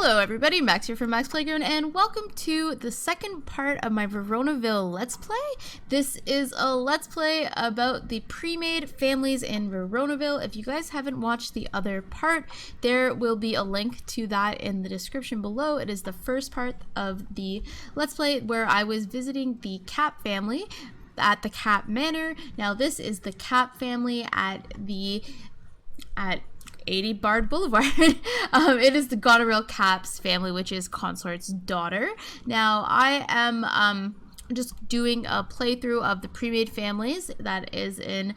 Hello everybody, Max here from MaksPlayground, and welcome to the second part of my Veronaville Let's Play. This is a Let's Play about the pre-made families in Veronaville. If you guys haven't watched the other part, there will be a link to that in the description below. It is the first part of the Let's Play where I was visiting the Capp family at the Capp Manor. Now this is the Capp family at 80 Bard Boulevard. It is the Goneril Capp's family, which is Consort's daughter. Now I am just doing a playthrough of the pre-made families that is in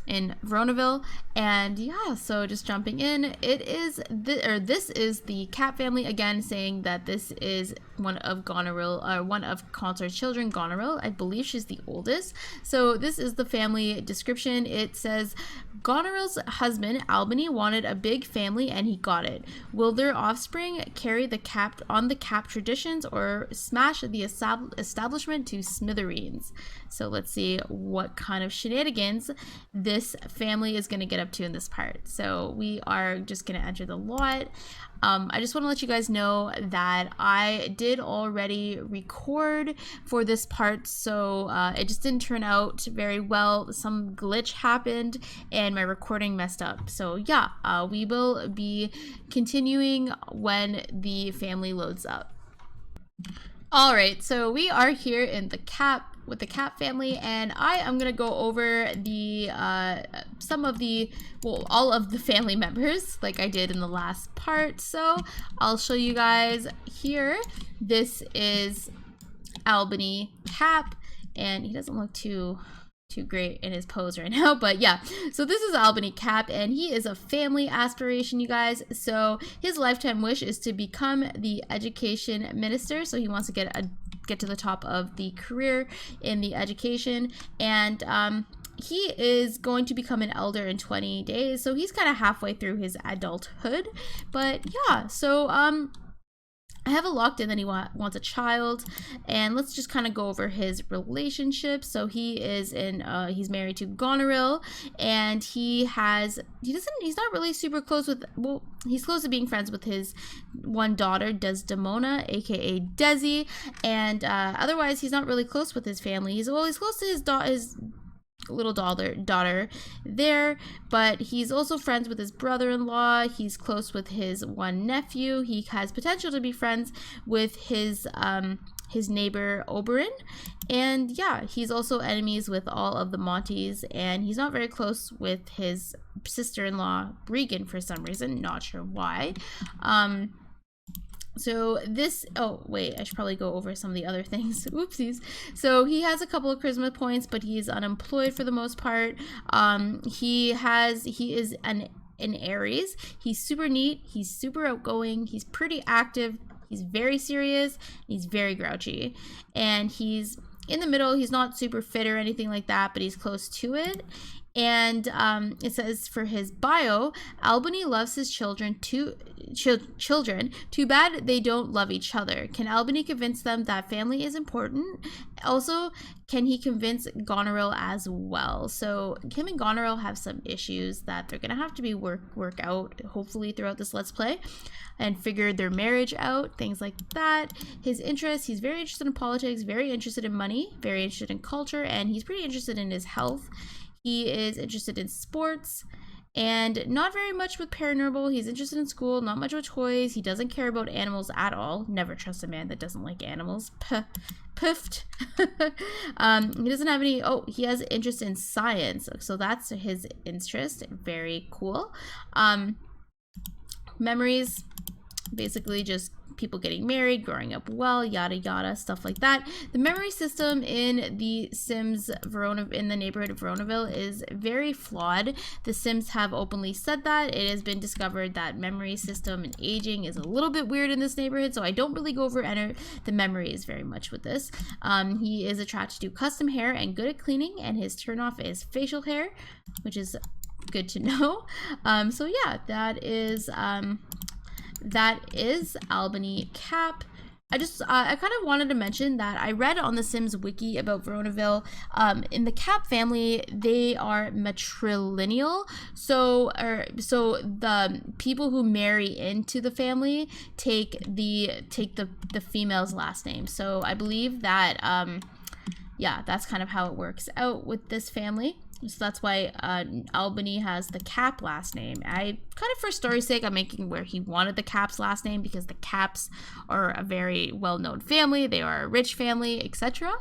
Veronaville, and yeah, so just jumping in, this is the Capp family, again saying that this is one of Consort's children, Goneril. I believe she's the oldest. So this is the family description. It says, Goneril's husband, Albany, wanted a big family and he got it. Will their offspring carry the Capp traditions or smash the establishment to smithereens? So let's see what kind of shenanigans this family is going to get up to in this part. So we are just going to enter the lot. I just want to let you guys know that I did already record for this part, so it just didn't turn out very well. Some glitch happened and my recording messed up. So yeah, we will be continuing when the family loads up. Alright, so we are here in the with the Capp family, and I am gonna go over the all of the family members like I did in the last part. So I'll show you guys here. This is Albany Capp, and he doesn't look too great in his pose right now, but yeah, so this is Albany Capp, and he is a family aspiration, you guys. So his lifetime wish is to become the education minister, so he wants to get to the top of the career in the education, and he is going to become an elder in 20 days, so he's kind of halfway through his adulthood. But yeah, so I have it locked in that he wants a child, and let's just kind of go over his relationship. So he is he's married to Goneril, and he's not really super close with, well, he's close to being friends with his one daughter, Desdemona, aka Desi, and otherwise he's not really close with his family. He's close to his little daughter there, but he's also friends with his brother-in-law. He's close with his one nephew. He has potential to be friends with his neighbor Oberyn, and yeah, he's also enemies with all of the Monties, and he's not very close with his sister-in-law Regan for some reason, not sure why. So this, oh wait, I should probably go over some of the other things. Oopsies. So he has a couple of charisma points, but he's unemployed for the most part. He is an Aries. He's super neat. He's super outgoing. He's pretty active. He's very serious. He's very grouchy, and he's in the middle. He's not super fit or anything like that, but he's close to it. And it says for his bio, Albany loves his children. Too bad they don't love each other. Can Albany convince them that family is important? Also, can he convince Goneril as well? So him and Goneril have some issues that they're gonna have to be work out hopefully throughout this Let's Play, and figure their marriage out, things like that. His interests, he's very interested in politics, very interested in money, very interested in culture, and he's pretty interested in his health. He is interested in sports and not very much with paranormal. He's interested in school, not much with toys. He doesn't care about animals at all. Never trust a man that doesn't like animals. Puffed. He doesn't have any, he has interest in science. So that's his interest. Very cool. Memories, basically just people getting married, growing up well, yada yada, stuff like that. The memory system in the Sims in the neighborhood of Veronaville is very flawed. The Sims have openly said that. It has been discovered that memory system and aging is a little bit weird in this neighborhood, so I don't really go over the memories very much with this. He is attracted to custom hair and good at cleaning, and his turnoff is facial hair, which is good to know. So yeah, that is Albany Capp. I kind of wanted to mention that I read on the Sims wiki about Veronaville. In the Capp family, they are matrilineal. So the people who marry into the family take the female's last name. So I believe that yeah, that's kind of how it works out with this family. So that's why Albany has the Capp last name. I kind of, for story's sake, I'm making where he wanted the Capp's last name because the Capps are a very well-known family. They are a rich family, etc.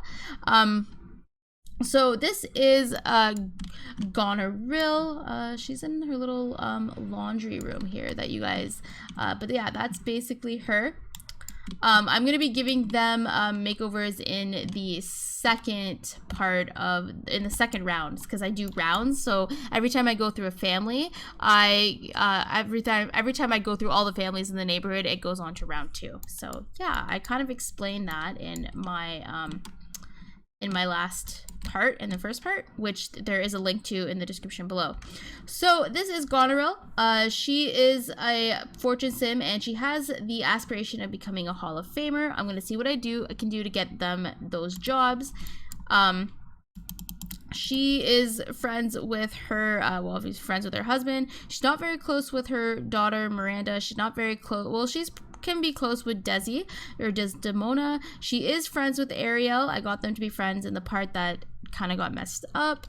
So this is Goneril. She's in her little laundry room here that you guys, but yeah, that's basically her. I'm going to be giving them makeovers in the second round, because I do rounds. So every time I go through a family, every time I go through all the families in the neighborhood, it goes on to round 2. So yeah, I kind of explained that in my last part, in the first part, which there is a link to in the description below. So this is Goneril. She is a fortune sim, and she has the aspiration of becoming a Hall of Famer. I'm gonna see what I can do to get them those jobs. She is friends with her, well, she's friends with her husband. She's not very close with her daughter, Miranda. She's not very close, well, can be close with Desi, or Desdemona. She is friends with Arielle. I got them to be friends in the part that kind of got messed up.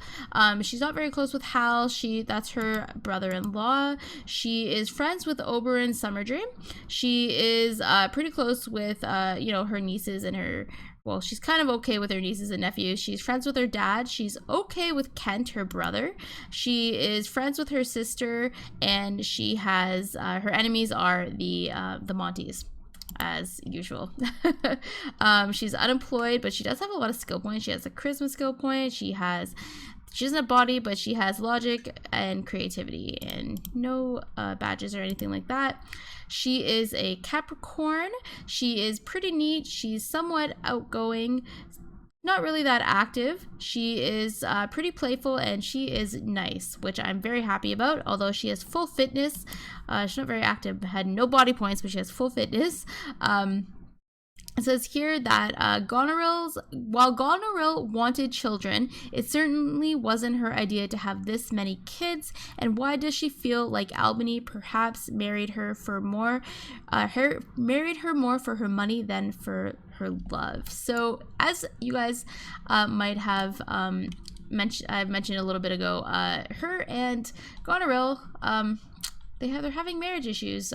She's not very close with Hal. That's her brother-in-law. She is friends with Oberyn Summerdream. She is pretty close with you know, her nieces and her, well, she's kind of okay with her nieces and nephews. She's friends with her dad. She's okay with Kent, her brother. She is friends with her sister, and she has her enemies are the Monties, as usual. She's unemployed, but she does have a lot of skill points. She has a charisma skill point. She doesn't have body, but she has logic and creativity, and no badges or anything like that. She is a Capricorn. She is pretty neat. She's somewhat outgoing, not really that active. She is pretty playful, and she is nice, which I'm very happy about, although she has full fitness. She's not very active, had no body points, but she has full fitness. It says here that while Goneril wanted children, it certainly wasn't her idea to have this many kids. And why does she feel like Albany perhaps married her more for her money than for her love? So as you guys might have I mentioned a little bit ago, her and Goneril, they're having marriage issues. She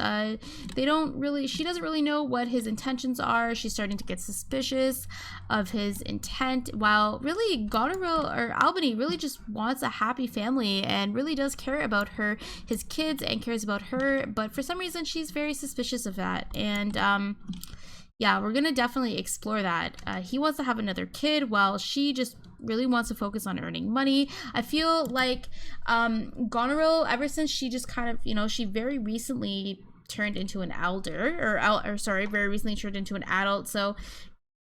doesn't really know what his intentions are. She's starting to get suspicious of his intent, while really Goneril, or Albany, really just wants a happy family and really does care about his kids, and cares about her, but for some reason she's very suspicious of that. And yeah, we're gonna definitely explore that. He wants to have another kid, while she just really wants to focus on earning money. I feel like Goneril, ever since she just kind of, you know, she very recently turned into an very recently turned into an adult. So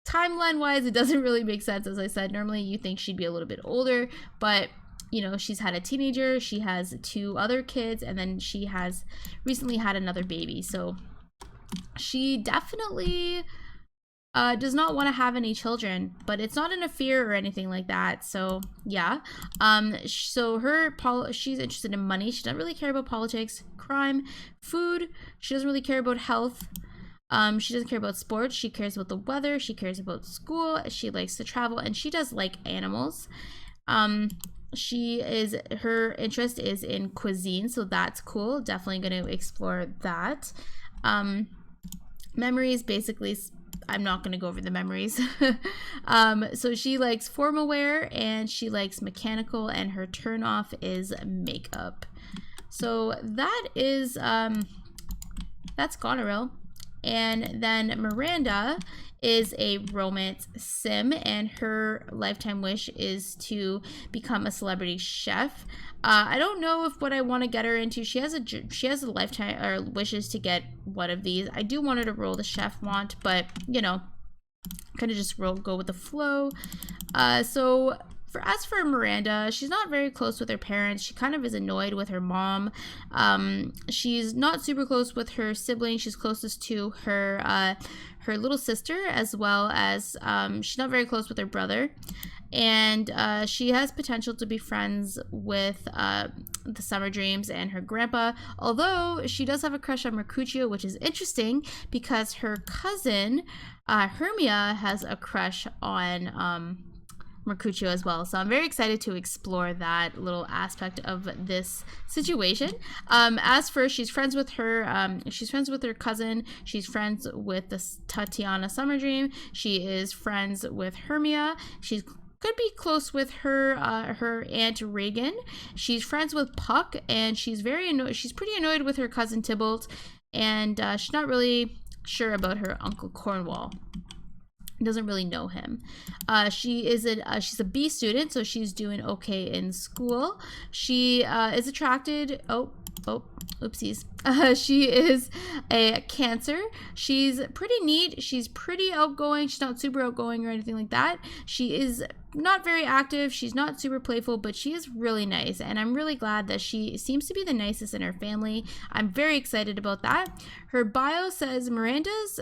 timeline wise, it doesn't really make sense. As I said, normally you think she'd be a little bit older, but you know, she's had a teenager, she has 2 other kids, and then she has recently had another baby. So she definitely does not want to have any children, but it's not in a fear or anything like that. So yeah, so she's interested in money. She doesn't really care about politics, crime, food. She doesn't really care about health. She doesn't care about sports. She cares about the weather. She cares about school. She likes to travel, and she does like animals. Her interest is in cuisine, so that's cool. Definitely going to explore that. Memories, basically, I'm not going to go over the memories. So she likes formal wear, and she likes mechanical, and her turn off is makeup. So that is that's Goneril. And then Miranda is a romance sim, and her lifetime wish is to become a celebrity chef. I don't know if what I want to get her into. She has a lifetime or wishes to get one of these. I do want her to roll the chef want, but you know, kind of just go with the flow. So as for Miranda, she's not very close with her parents. She kind of is annoyed with her mom. She's not super close with her siblings. She's closest to her her little sister, as well as she's not very close with her brother. And she has potential to be friends with the Summer Dreams and her grandpa, although she does have a crush on Mercutio, which is interesting because her cousin Hermia has a crush on Mercutio as well. So I'm very excited to explore that little aspect of this situation. As for she's friends with her cousin. She's friends with the Tatiana Summer Dream. She is friends with Hermia. She's could be close with her aunt Reagan. She's friends with Puck, and she's pretty annoyed with her cousin Tybalt, and she's not really sure about her uncle Cornwall. Doesn't really know him. She's a B student, so she's doing okay in school. She is attracted. Oopsies. She is a Cancer. She's pretty neat. She's pretty outgoing. She's not super outgoing or anything like that. She is not very active. She's not super playful, but she is really nice, and I'm really glad that she seems to be the nicest in her family. I'm very excited about that. Her bio says Miranda's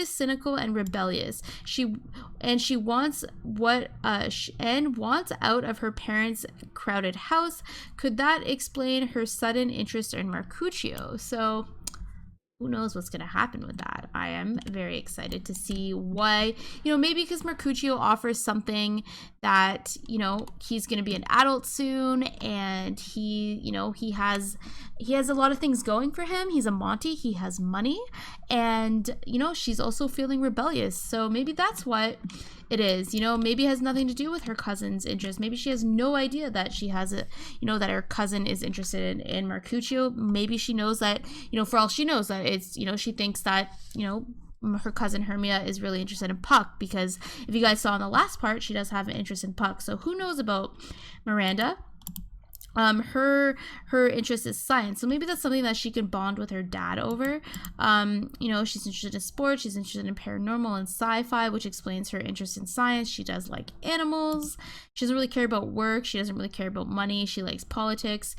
cynical and rebellious. She wants wants out of her parents' crowded house. Could that explain her sudden interest in Mercutio? So who knows what's going to happen with that. I am very excited to see why, maybe because Mercutio offers something that, he's going to be an adult soon, and he has a lot of things going for him. He's a Monty, he has money, and, she's also feeling rebellious. So maybe that's what it is. Maybe it has nothing to do with her cousin's interest. Maybe she has no idea that she has that her cousin is interested in Mercutio. Maybe she knows that, for all she knows, that it's, she thinks that, her cousin Hermia is really interested in Puck, because if you guys saw in the last part, she does have an interest in Puck. So who knows about Miranda? Her interest is science, so maybe that's something that she can bond with her dad over. She's interested in sports, she's interested in paranormal and sci-fi, which explains her interest in science. She does like animals. She doesn't really care about work. She doesn't really care about money. She likes politics,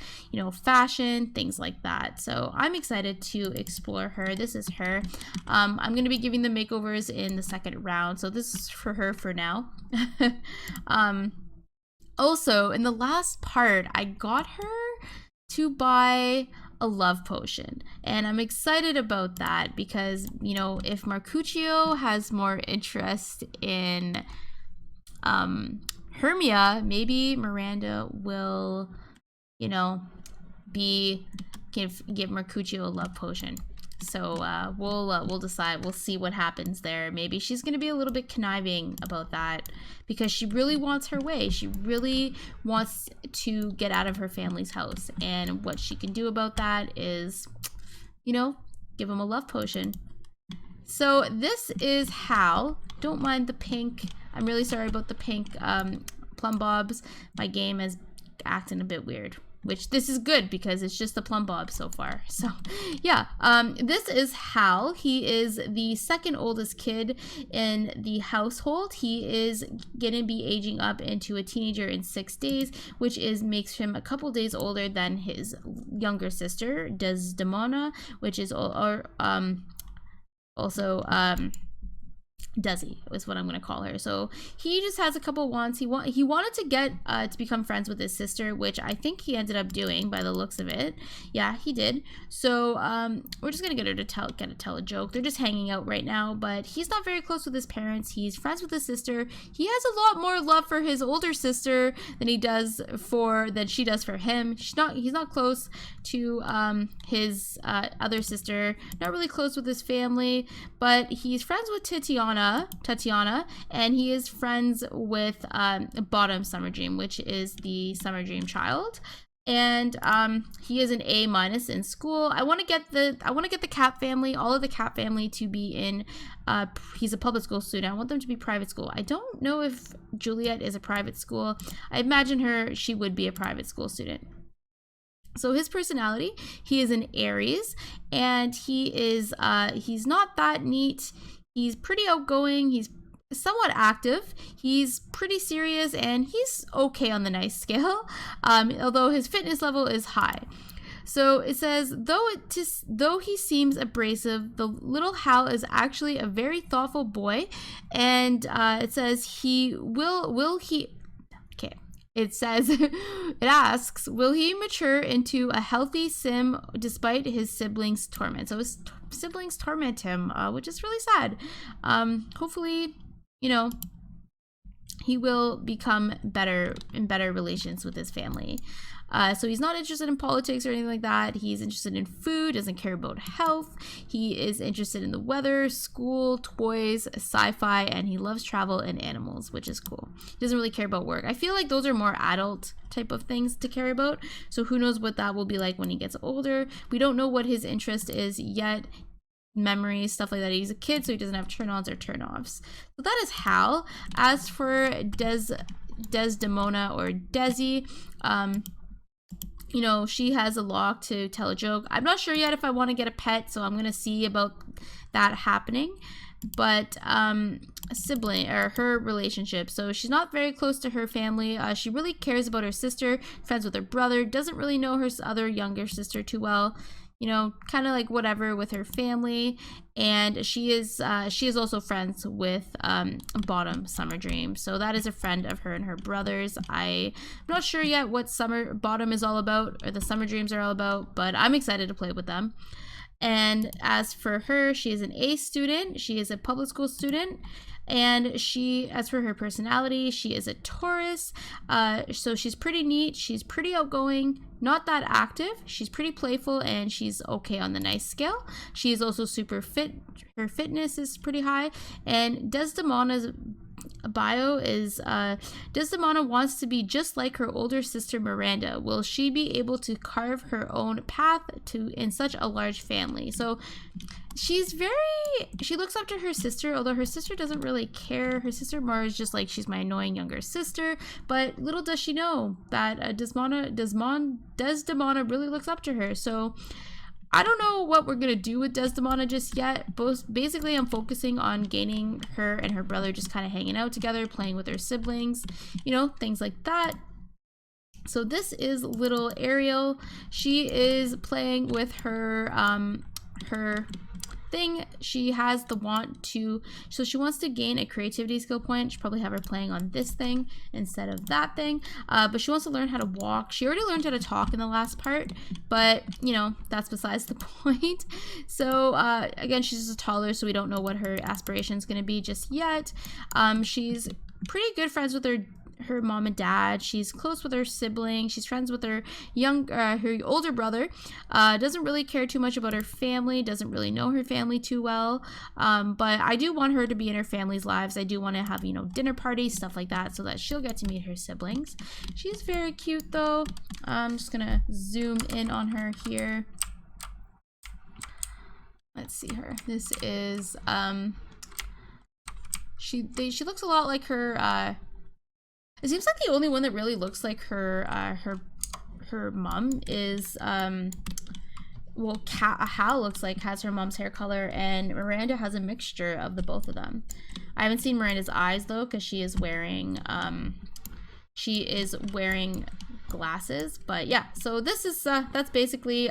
fashion, things like that. So I'm excited to explore her. This is her. I'm going to be giving the makeovers in the second round, so this is for her for now. Also, in the last part, I got her to buy a love potion, and I'm excited about that because, if Mercutio has more interest in Hermia, maybe Miranda will, give Mercutio a love potion. So we'll decide. We'll see what happens there. Maybe she's going to be a little bit conniving about that because she really wants her way. She really wants to get out of her family's house. And what she can do about that is, give him a love potion. So this is Hal. Don't mind the pink. I'm really sorry about the pink plum bobs. My game is acting a bit weird. Which this is good because it's just the plum bob so far. So yeah, this is Hal. He is the second oldest kid in the household. He is gonna be aging up into a teenager in 6 days, which makes him a couple days older than his younger sister Desdemona, which is also Desi is what I'm going to call her. So he just has a couple wants. He wanted to get to become friends with his sister, which I think he ended up doing by the looks of it. Yeah, he did. So we're just going to get her to tell a joke. They're just hanging out right now, but he's not very close with his parents. He's friends with his sister. He has a lot more love for his older sister than she does for him. He's not close to his other sister. Not really close with his family, but he's friends with Tatiana, and he is friends with Bottom Summer Dream, which is the Summer Dream child. And he is an A- in school. I want to get the Capp family, all of the Capp family, to be in. He's a public school student. I want them to be private school. I don't know if Juliet is a private school. I imagine she would be a private school student. So his personality, he is an Aries, and he's not that neat. He's pretty outgoing. He's somewhat active. He's pretty serious, and he's okay on the nice scale, although his fitness level is high. So it says, though he seems abrasive, the little Hal is actually a very thoughtful boy, and it says okay. It says, it asks, will he mature into a healthy sim despite his siblings' torment? So his siblings torment him, which is really sad. Hopefully, he will become better in better relations with his family. So he's not interested in politics or anything like that. He's interested in food, doesn't care about health. He is interested in the weather, school, toys, sci-fi, and he loves travel and animals, which is cool. He doesn't really care about work. I feel like those are more adult type of things to care about. So who knows what that will be like when he gets older. We don't know what his interest is yet. Memories, stuff like that. He's a kid, so he doesn't have turn-ons or turn-offs. So that is Hal. As for Desdemona or Desi, she has a lock to tell a joke. I'm not sure yet if I want to get a pet, so I'm gonna see about that happening. But sibling or her relationship, so she's not very close to her family. She really cares about her sister, friends with her brother, doesn't really know her other younger sister too well. Kind of like whatever with her family, and she is also friends with Bottom Summer Dream. So that is a friend of her and her brother's. I'm not sure yet what Bottom is all about, or the Summer Dreams are all about, but I'm excited to play with them. And as for her, she is an A student. She is a public school student. And as for her personality, she is a Taurus. So she's pretty neat. She's pretty outgoing, not that active. She's pretty playful, and she's okay on the nice scale. She is also super fit. Her fitness is pretty high. And Desdemona's bio is Desdemona wants to be just like her older sister Miranda. Will she be able to carve her own path in such a large family? So she looks up to her sister, although her sister doesn't really care. Her sister more is just like, she's my annoying younger sister, but little does she know that Desdemona really looks up to her. So I don't know what we're going to do with Desdemona just yet. Basically, I'm focusing on gaining her and her brother just kind of hanging out together, playing with their siblings, things like that. So this is little Arielle. She is playing with her thing. She has the so she wants to gain a creativity skill point. She'll probably have her playing on this thing instead of that thing, but she wants to learn how to walk. She already learned how to talk in the last part, but that's besides the point. So again, she's just a toddler, so we don't know what her aspiration is going to be just yet. She's pretty good friends with her mom and dad. She's close with her siblings. She's friends with her older brother. Doesn't really care too much about her family. Doesn't really know her family too well. But I do want her to be in her family's lives. I do want to have dinner parties, stuff like that, so that she'll get to meet her siblings. She's very cute though. I'm just gonna zoom in on her here. Let's see her. This is she looks a lot like her. It seems like the only one that really looks like her mom is Hal looks like has her mom's hair color, and Miranda has a mixture of the both of them. I haven't seen Miranda's eyes though, because she is wearing glasses. But yeah, so this is that's basically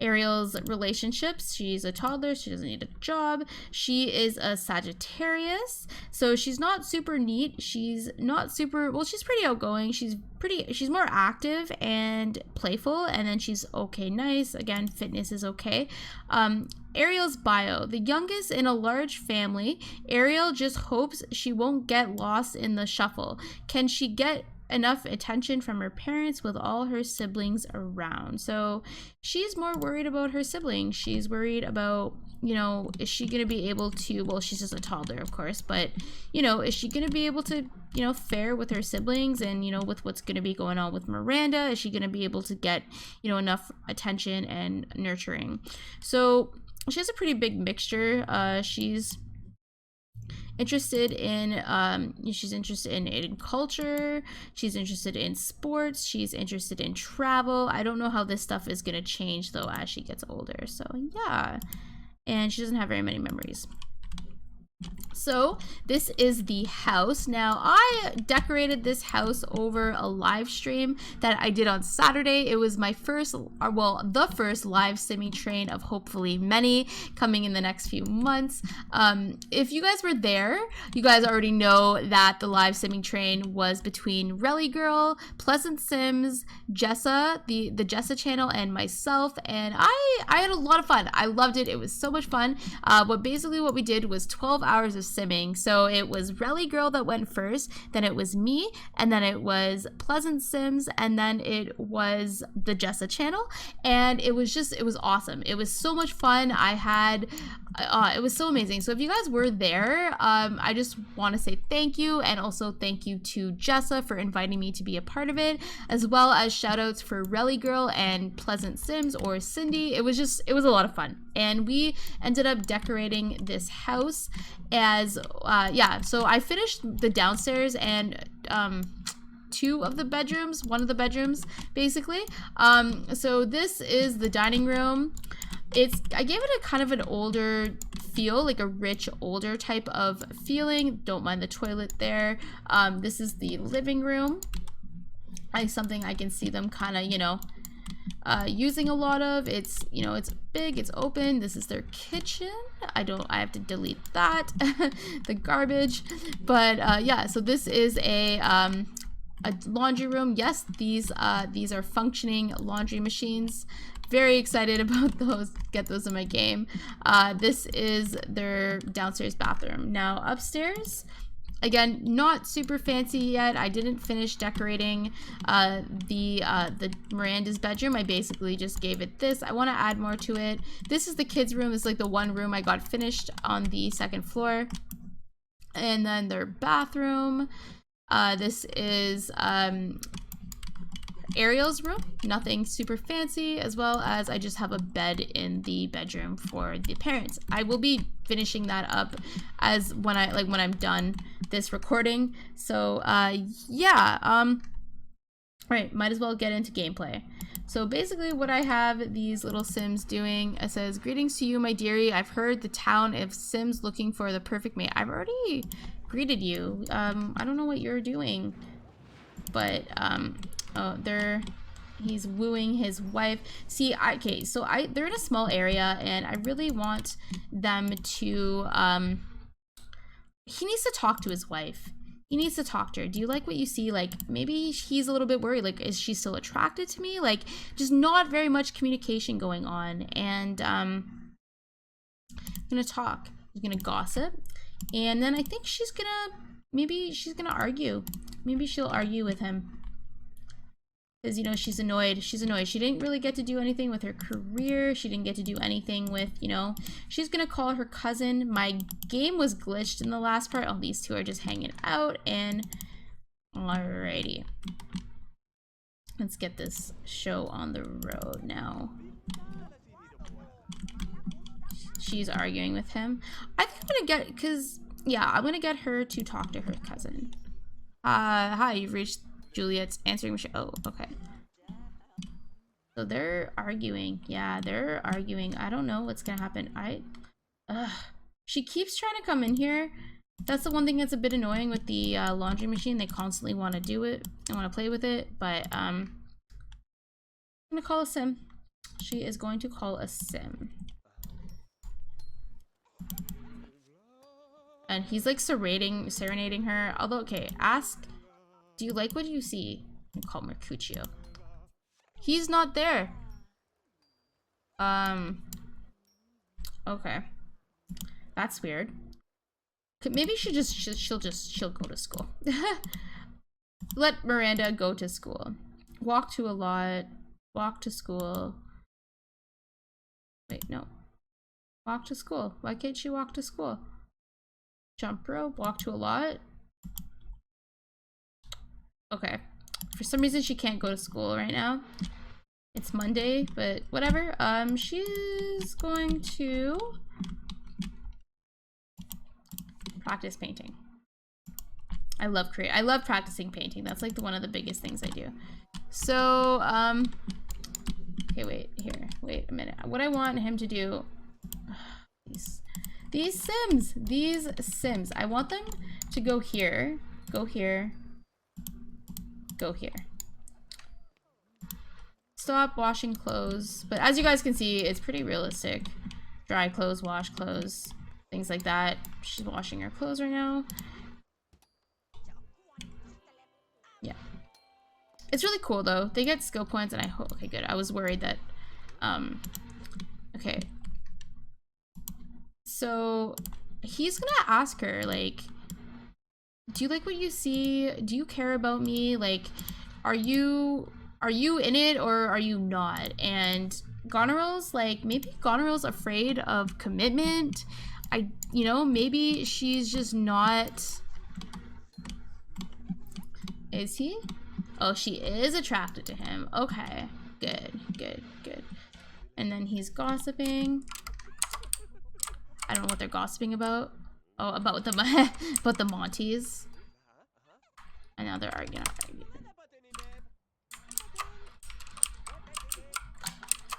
Arielle's relationships. She's a toddler. She doesn't need a job. She is a Sagittarius, so she's not super neat. She's not super she's pretty outgoing. She's more active and playful, and then she's okay, nice. Again, fitness is okay. Arielle's bio: the youngest in a large family, Arielle just hopes she won't get lost in the shuffle. Can she get enough attention from her parents with all her siblings around? So she's more worried about her siblings. She's worried about, is she going to be able to, well, she's just a toddler, of course, but, is she going to be able to, fare with her siblings and, with what's going to be going on with Miranda? Is she going to be able to get, enough attention and nurturing? So she has a pretty big mixture. She's interested in culture. She's interested in sports. She's interested in travel. I don't know how this stuff is going to change though as she gets older. So yeah, and she doesn't have very many memories. So this is the house. Now I decorated this house over a live stream that I did on Saturday. It was my first, or well, the first live simming train of hopefully many coming in the next few months. If you guys were there, you guys already know that the live simming train was between Relly Girl, Pleasant Sims, Jessa, the Jessa channel, and myself, and I had a lot of fun. I loved it. It was so much fun. But basically what we did was 12 hours of simming. So it was Relly Girl that went first, then it was me, and then it was Pleasant Sims, and then it was the Jessa channel, and it was awesome. It was so much fun. It was so amazing. So if you guys were there, I just want to say thank you, and also thank you to Jessa for inviting me to be a part of it, as well as shout outs for Relly Girl and Pleasant Sims or Cindy. It was a lot of fun, and we ended up decorating this house as so I finished the downstairs and one of the bedrooms basically. So this is the dining room. I gave it a kind of an older feel, like a rich older type of feeling. Don't mind the toilet there. This is the living room. Something I can see them kind of, using a lot of. It's big, it's open. This is their kitchen. I have to delete that, the garbage. But yeah, so this is a laundry room. Yes, these are functioning laundry machines. Very excited about those. Get those in my game. This is their downstairs bathroom. Now upstairs, again, not super fancy yet. I didn't finish decorating the Miranda's bedroom. I basically just gave it this. I want to add more to it. This is the kids' room. It's like the one room I got finished on the second floor. And then their bathroom. This is Arielle's room. Nothing super fancy, as well as I just have a bed in the bedroom for the parents. I will be finishing that up when I'm done this recording. So right, might as well get into gameplay. So basically what I have these little Sims doing, it says, "Greetings to you, my dearie. I've heard the town of Sims looking for the perfect mate." I've already greeted you. I don't know what you're doing, but oh, he's wooing his wife. See, okay, so they're in a small area, and I really want them to, he needs to talk to his wife. He needs to talk to her. Do you like what you see? Like, maybe he's a little bit worried. Like, is she still attracted to me? Like, just not very much communication going on. And, I'm gonna talk. He's gonna gossip. And then I think maybe she's gonna argue. Maybe she'll argue with him. Because, she's annoyed. She's annoyed. She didn't really get to do anything with her career. She didn't get to do anything with, she's going to call her cousin. My game was glitched in the last part. Oh, these two are just hanging out. And alrighty. Let's get this show on the road now. She's arguing with him. I think I'm going to I'm going to get her to talk to her cousin. Hi, you've reached Juliet's answering machine. Oh, okay. So they're arguing. Yeah, they're arguing. I don't know what's gonna happen. She keeps trying to come in here. That's the one thing that's a bit annoying with the laundry machine. They constantly want to do it and want to play with it. But I'm gonna call a sim. She is going to call a sim. And he's like serenading her. Although, okay, ask, do you like what you see? I call Mercutio. He's not there. Okay. That's weird. Maybe she'll go to school. Let Miranda go to school. Walk to a lot. Walk to school. Wait, no. Walk to school. Why can't she walk to school? Jump rope. Walk to a lot. Okay. For some reason she can't go to school right now. It's Monday, but whatever. She's going to practice painting. I love practicing painting. That's like one of the biggest things I do. So, okay, wait a minute. What I want him to do, These Sims, I want them to go here, go here, go here. Stop washing clothes. But as you guys can see, it's pretty realistic. Dry clothes, wash clothes, things like that. She's washing her clothes right now. Yeah. It's really cool though. They get skill points and I hope, okay, good. I was worried that, okay. So he's gonna ask her, like, do you like what you see? Do you care about me? Like, are you in it or are you not? And Goneril's like, maybe Goneril's afraid of commitment. You know, maybe she's just not. Is he? Oh, she is attracted to him. Okay, good, good, good. And then he's gossiping. I don't know what they're gossiping about. Oh, about the about the Monties. And now they're arguing.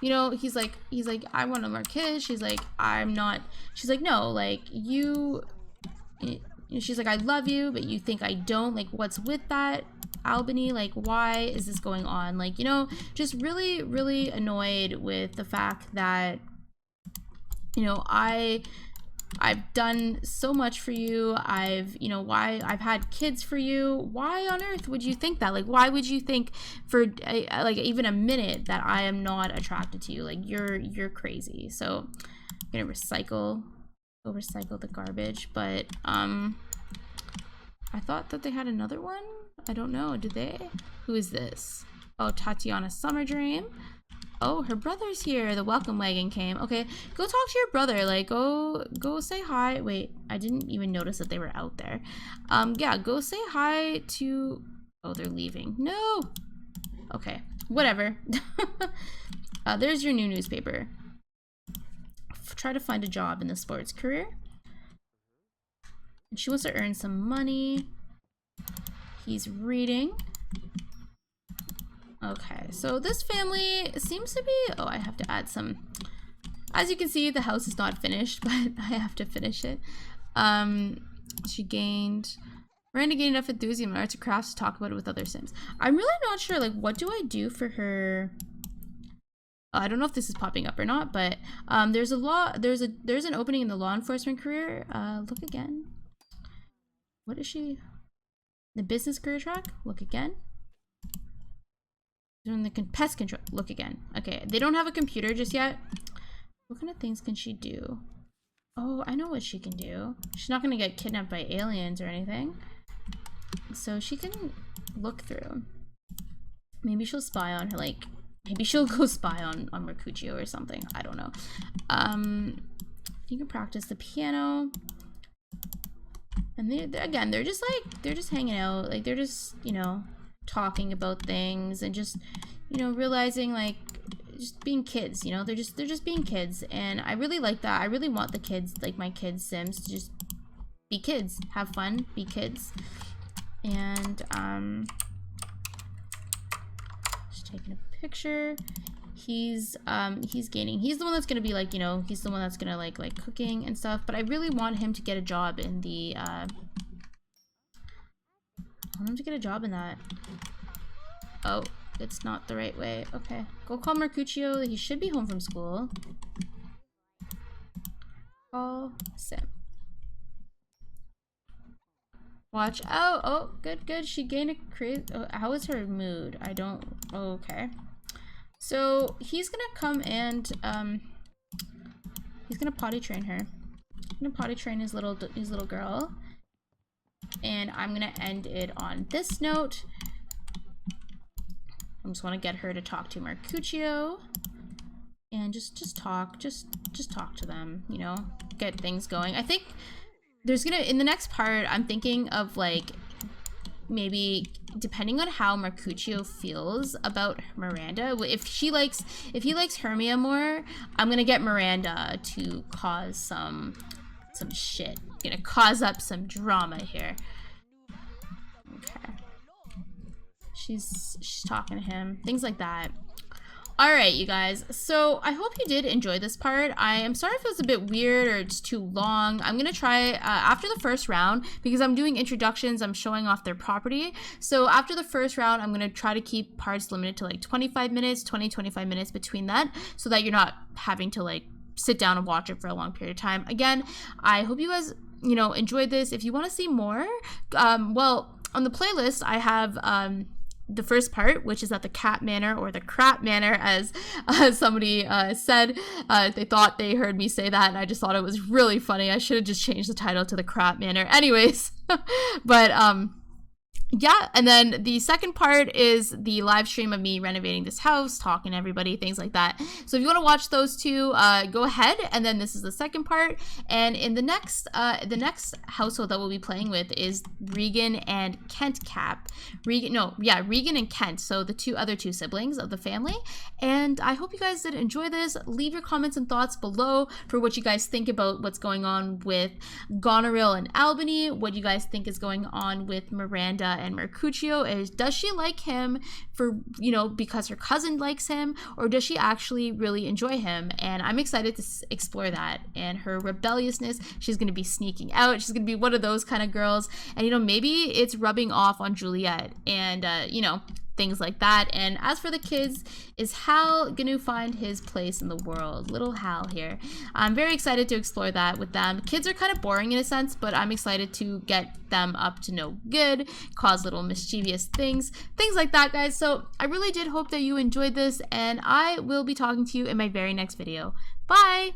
You know, he's like, I want more kids. She's like, I'm not. She's like, no, like you. She's like, I love you, but you think I don't. Like, what's with that, Albany? Like, why is this going on? Like, you know, just really, really annoyed with the fact that, you know, I've done so much for you. You know, I've had kids for you. Why on earth would you think that? Like, why would you think for like even a minute that I am not attracted to you? Like, you're crazy. So I'm gonna recycle the garbage, but I thought that they had another one. I don't know. Do they? Who is this? Oh, Tatiana Summer Dream. Oh, her brother's here. The welcome wagon came. Okay, go talk to your brother. Like, go say hi. Wait, I didn't even notice that they were out there. Yeah, go say hi to. Oh, they're leaving. No. Okay, whatever. There's your new newspaper. Try to find a job in the sports career. And she wants to earn some money. He's reading. Okay, so this family seems to be, oh, I have to add some, as you can see, the house is not finished, but I have to finish it. Miranda gained enough enthusiasm in arts and crafts to talk about it with other Sims. I'm really not sure, like, what do I do for her? I don't know if this is popping up or not, but there's an opening in the law enforcement career. Look again. What is she? The business career track? Look again. Doing the pest control. Look again. Okay, they don't have a computer just yet. What kind of things can she do? Oh, I know what she can do. She's not gonna get kidnapped by aliens or anything. So she can look through. Maybe she'll spy on her, like, maybe she'll go spy on Mercutio or something. I don't know. You can practice the piano. And they're just like, they're just hanging out. Like, they're just, you know, talking about things and just, you know, realizing, like, just being kids, you know, they're just being kids. And I really like that. I really want the kids, like my kids Sims, to just be kids, have fun, be kids. And just taking a picture. He's gaining, he's the one that's gonna be like, you know, he's the one that's gonna like cooking and stuff, but I really want him to get a job in the I want him to get a job in that. Oh, it's not the right way. Okay, go call Mercutio. He should be home from school. Call Sim. Watch out. Oh, good. She gained a crazy. Oh, how is her mood? I don't. Okay. So he's gonna come and he's gonna potty train her. He's gonna potty train his little girl. And I'm gonna end it on this note. I just want to get her to talk to Mercutio and just talk to them, you know, get things going. I think there's gonna, in the next part, I'm thinking of like maybe depending on how Mercutio feels about Miranda. If he likes Hermia more, I'm gonna get Miranda to cause some shit. Gonna cause up some drama here. Okay. She's talking to him. Things like that. Alright, you guys, so I hope you did enjoy this part. I am sorry if it was a bit weird or it's too long. I'm gonna try after the first round, because I'm doing introductions, I'm showing off their property. So after the first round, I'm gonna try to keep parts limited to like 25 minutes, 20-25 minutes between that, so that you're not having to like sit down and watch it for a long period of time. Again, I hope you guys, you know, enjoyed this. If you want to see more, well, on the playlist, I have the first part, which is at the Cat Manor, or the Crap Manor, as somebody said. They thought they heard me say that, and I just thought it was really funny. I should have just changed the title to the Crap Manor. Anyways, but yeah, and then the second part is the live stream of me renovating this house, talking to everybody, things like that. So if you want to watch those two, go ahead. And then this is the second part. And in the next household that we'll be playing with is Regan and Kent Capp. Regan and Kent. So the other two siblings of the family. And I hope you guys did enjoy this. Leave your comments and thoughts below for what you guys think about what's going on with Goneril and Albany, what you guys think is going on with Miranda and Mercutio. Does she like him for, you know, because her cousin likes him, or does she actually really enjoy him? And I'm excited to explore that. And her rebelliousness, she's going to be sneaking out, she's going to be one of those kind of girls, and you know, maybe it's rubbing off on Juliet, and you know, things like that. And as for the kids, is Hal gonna find his place in the world? Little Hal here. I'm very excited to explore that with them. Kids are kind of boring in a sense, but I'm excited to get them up to no good, cause little mischievous things like that, guys. So I really did hope that you enjoyed this, and I will be talking to you in my very next video. Bye!